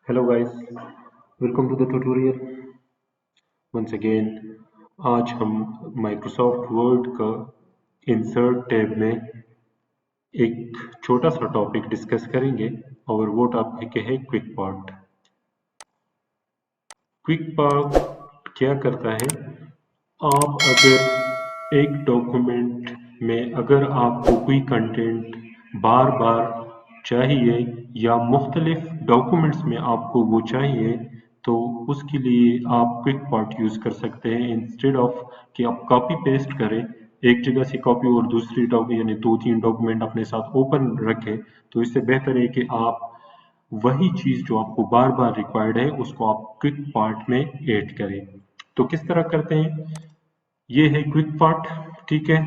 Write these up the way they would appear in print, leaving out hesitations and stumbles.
Hello guys, welcome to the tutorial. Once again, आज हम Microsoft Word का insert tab में एक छोटा सा टॉपिक डिस्कस करेंगे और वो टॉपिक है क्विक पार्ट। क्विक पार्ट क्या करता है? आप अगर एक डॉक्यूमेंट में अगर आपको कोई कंटेंट बार बार चाहिए या मुख्तलिफ डॉक्यूमेंट्स में आपको वो चाहिए तो उसके लिए आप क्विक पार्ट यूज़ कर सकते हैं इंस्टेड ऑफ कि आप कॉपी पेस्ट करें एक जगह से कॉपी और दूसरी डॉक्यूमेंट यानी दो तीन डॉक्यूमेंट अपने साथ ओपन रखें। तो इससे बेहतर है कि आप वही चीज़ जो आपको बार बार रिक्वायर्ड है उसको आप क्विक पार्ट में ऐड करें। तो किस तरह करते हैं? ये है क्विक पार्ट, ठीक है।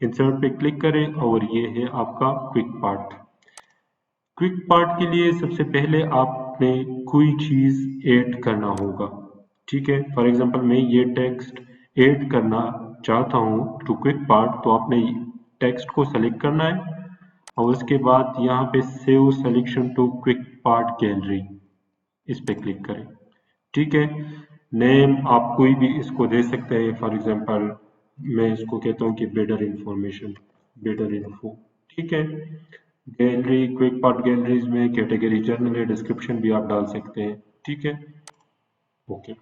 इंसर्ट पे क्लिक करें और ये है आपका क्विक पार्ट। क्विक पार्ट के लिए सबसे पहले आपने कोई चीज़ ऐड करना होगा, ठीक है। फॉर एग्जांपल मैं ये टेक्स्ट ऐड करना चाहता हूँ टू क्विक पार्ट, तो आपने टेक्स्ट को सेलेक्ट करना है और उसके बाद यहाँ पे save selection to quick part gallery इस पे क्लिक करें, ठीक है। नेम आप कोई भी इसको दे सकते हैं। फॉर एग्जांपल मैं इसको कहता हूँ कि बेटर इंफॉर्मेशन, बेटर इन्फो, ठीक है। गैलरी क्विक पार्ट गैलरीज में कैटेगरी जर्नल है, डिस्क्रिप्शन भी आप डाल सकते हैं, ठीक है। ओके,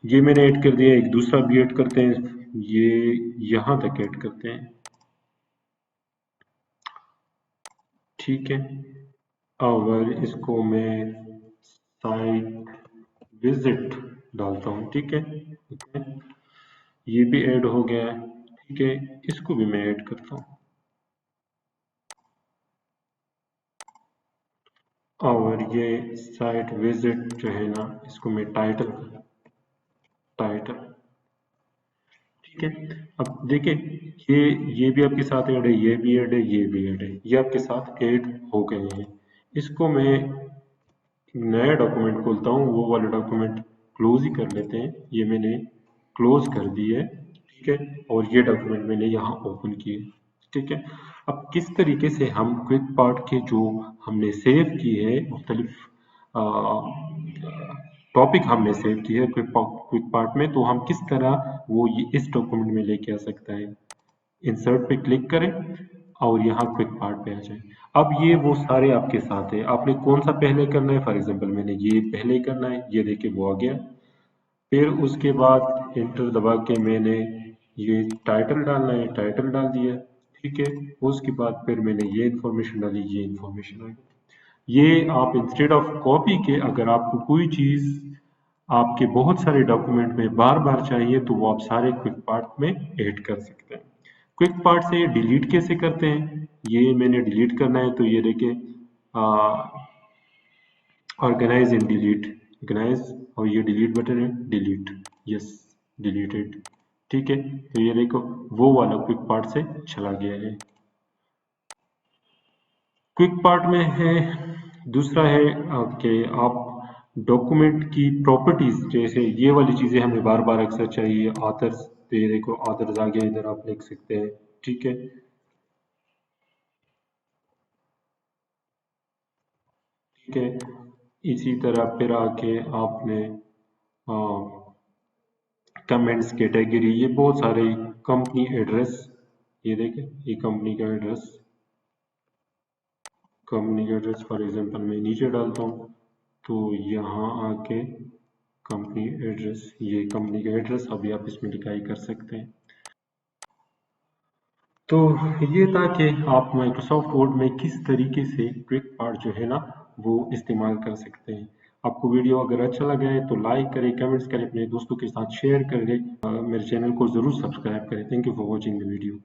ये मैंने ऐड कर दिया। एक दूसरा भी ऐड करते हैं, ये यहाँ तक ऐड करते हैं, ठीक है। और इसको मैं साइट विजिट डालता हूँ, ठीक है। ओके, ये भी ऐड हो गया है, ठीक है। इसको भी मैं ऐड करता हूँ और ये साइट विजिट जो है ना, इसको मैं टाइटल टाइटल ठीक है। अब देखिए, ये भी आपके साथ ऐड है, ये भी ऐड है, ये भी ऐड है, ये आपके साथ ऐड हो गए हैं। इसको मैं नया डॉक्यूमेंट खोलता हूँ, वो वाला डॉक्यूमेंट क्लोज ही कर लेते हैं। ये मैंने क्लोज कर दी है, ठीक है। और ये डॉक्यूमेंट मैंने यहाँ ओपन किए, ठीक है। अब किस तरीके से हम क्विक पार्ट के जो हमने सेव किए हैं मुख्तलिफ टॉपिक हमने सेव किए हैं क्विक पार्ट में, तो हम किस तरह वो इस डॉक्यूमेंट में लेके आ सकता है। इंसर्ट पे क्लिक करें और यहाँ क्विक पार्ट पे आ जाए। अब ये वो सारे आपके साथ है, आपने कौन सा पहले करना है। फॉर एग्जांपल मैंने ये पहले करना है, ये देखिए वो आ गया। फिर उसके बाद एंटर दबा के मैंने ये टाइटल डालना है, टाइटल डाल दिया, ठीक है। उसके बाद फिर मैंने ये इंफॉर्मेशन डाली, ये इंफॉर्मेशन आ गई। ये आप इंस्टेड ऑफ कॉपी के अगर आपको कोई चीज़ आपके बहुत सारे डॉक्यूमेंट में बार बार चाहिए तो वो आप सारे क्विक पार्ट में ऐड कर सकते हैं। क्विक पार्ट से डिलीट कैसे करते हैं? ये मैंने डिलीट करना है, तो ये देखिए ऑर्गेनाइज एंड डिलीट, ऑर्गेनाइज और ये डिलीट बटन है, डिलीट, यस, डिलीटेड, ठीक है। तो ये देखो वो वाला क्विक पार्ट से चला गया है। क्विक पार्ट में है दूसरा है कि आप डॉक्यूमेंट की प्रॉपर्टीज, जैसे ये वाली चीजें हमें बार बार अक्सर चाहिए, ऑथर्स, तो ये देखो ऑथर्स आ गया, इधर आप लिख सकते हैं, ठीक है, ठीक है। इसी तरह फिर आके आपने कमेंट्स कैटेगरी, ये बहुत सारे, कंपनी एड्रेस, ये देखें, ये कंपनी का एड्रेस, कंपनी का एड्रेस फॉर एग्जांपल मैं नीचे डालता हूँ तो यहाँ आके कंपनी एड्रेस, ये कंपनी का एड्रेस अभी आप इसमें लिखाई कर सकते हैं। तो ये था कि आप माइक्रोसॉफ्ट वर्ड में किस तरीके से क्विक पार्ट जो है ना वो इस्तेमाल कर सकते हैं। आपको वीडियो अगर अच्छा लगा है तो लाइक करें, कमेंट्स करें, अपने दोस्तों के साथ शेयर करें, मेरे चैनल को ज़रूर सब्सक्राइब करें। Thank you for watching the video.